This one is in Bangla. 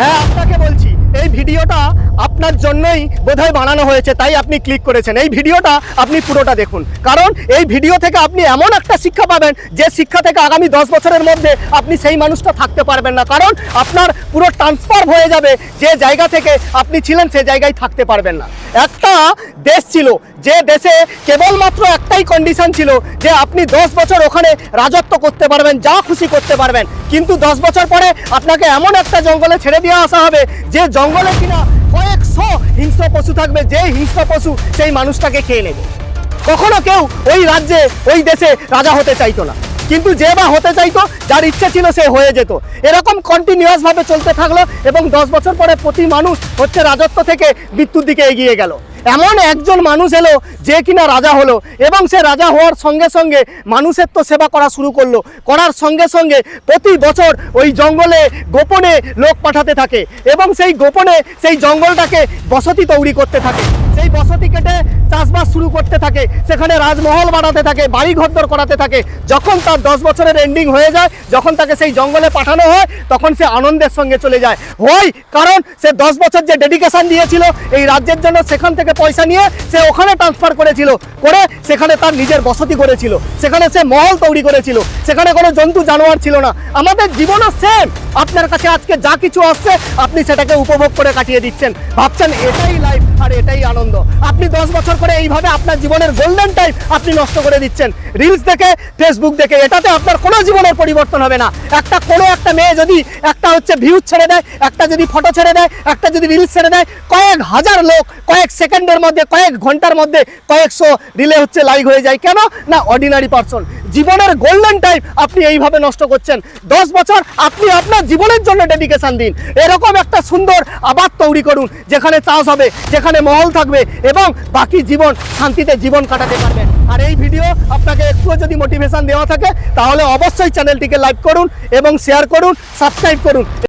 হ্যাঁ, আপনাকে বলছি এই ভিডিওটা আপনার জন্যই বোধহয় বানানো হয়েছে, তাই আপনি ক্লিক করেছেন। এই ভিডিওটা আপনি পুরোটা দেখুন, কারণ এই ভিডিও থেকে আপনি এমন একটা শিক্ষা পাবেন যে শিক্ষা থেকে আগামী 10 বছরের মধ্যে আপনি সেই মানুষটা থাকতে পারবেন না, কারণ আপনার পুরো ট্রান্সফার হয়ে যাবে। যে জায়গা থেকে আপনি ছিলেন সে জায়গায় থাকতে পারবেন না। একটা দেশ ছিল যে দেশে কেবলমাত্র একটাই কন্ডিশন ছিল যে আপনি 10 বছর ওখানে রাজত্ব করতে পারবেন, যা খুশি করতে পারবেন, কিন্তু 10 বছর পরে আপনাকে এমন একটা জঙ্গলে ছেড়ে দিয়ে আসা হবে যে জঙ্গলে কিনা কয়েকশো হিংস্র পশু থাকবে, যে হিংস্র পশু সেই মানুষটাকে খেয়ে নেবে। কখনো কেউ ওই রাজ্যে ওই দেশে রাজা হতে চাইতো না, কিন্তু যে বা হতে চাইতো, যার ইচ্ছে ছিল সে হয়ে যেত। এরকম কন্টিনিউয়াস ভাবে চলতে থাকলো এবং 10 বছর পরে প্রতি মানুষ হচ্ছে রাজত্ব থেকে মৃত্যুর দিকে এগিয়ে গেল। এমন একজন মানুষ এলো যে কিনা রাজা হলো, এবং সে রাজা হওয়ার সঙ্গে সঙ্গে মানুষের তো সেবা করা শুরু করলো। করার সঙ্গে সঙ্গে প্রতি বছর ওই জঙ্গলে গোপনে লোক পাঠাতে থাকে এবং সেই গোপনে সেই জঙ্গলটাকে বসতি তৈরি করতে থাকে। সেই বসতি কেটে চাষবাস শুরু করতে থাকে, সেখানে রাজমহল বানাতে থাকে, বাড়ি ঘরদর করাতে থাকে। যখন তার 10 বছরের এন্ডিং হয়ে যায়, যখন তাকে সেই জঙ্গলে পাঠানো হয়, তখন সে আনন্দের সঙ্গে চলে যায়। হয় কারণ সে 10 বছর যে ডেডিকেশন দিয়েছিল এই রাজ্যের জন্য, সেখান থেকে পয়সা নিয়ে সে ওখানে ট্রান্সফার করেছিল, করে সেখানে তার নিজের বসতি করেছিল, সেখানে সে মহল তৈরি করেছিল, সেখানে কোনো জন্তু জানোয়ার ছিল না। আমাদের জীবনও সেম। আপনার কাছে আজকে যা কিছু আসছে আপনি সেটাকে উপভোগ করে কাটিয়ে দিচ্ছেন, ভাবছেন এটাই লাইফ আর এটাই আনন্দ। আপনি 10 বছর করে এইভাবে আপনার জীবনের গোল্ডেন টাইম আপনি নষ্ট করে দিচ্ছেন রিলস দেখে, ফেসবুক দেখে। এটাতে আপনার কোনো জীবনের পরিবর্তন হবে না। কোনো একটা মেয়ে যদি একটা হচ্ছে ভিউজ ছেড়ে দেয়, একটা যদি ফটো ছেড়ে দেয়, একটা যদি রিলস ছেড়ে দেয়, কয়েক হাজার লোক কয়েক সেকেন্ডের মধ্যে, কয়েক ঘন্টার মধ্যে কয়েকশো রিলে হচ্ছে লাইক হয়ে যায়। কেন না? Ordinary person. জীবনের গোল্ডেন টাইম আপনি এইভাবে নষ্ট করছেন। 10 বছর আপনি আপনার জীবনের জন্য ডেডিকেশন দিন। এরকম একটা সুন্দর আবাদ তৈরি করুন যেখানে চাষ হবে, যেখানে মহল থাকবে এবং বাকি জীবন শান্তিতে জীবন কাটাতে পারবেন। আর এই ভিডিও আপনাকে একটুও যদি মোটিভেশন দেওয়া থাকে তাহলে অবশ্যই চ্যানেলটিকে লাইক করুন এবং শেয়ার করুন, সাবস্ক্রাইব করুন।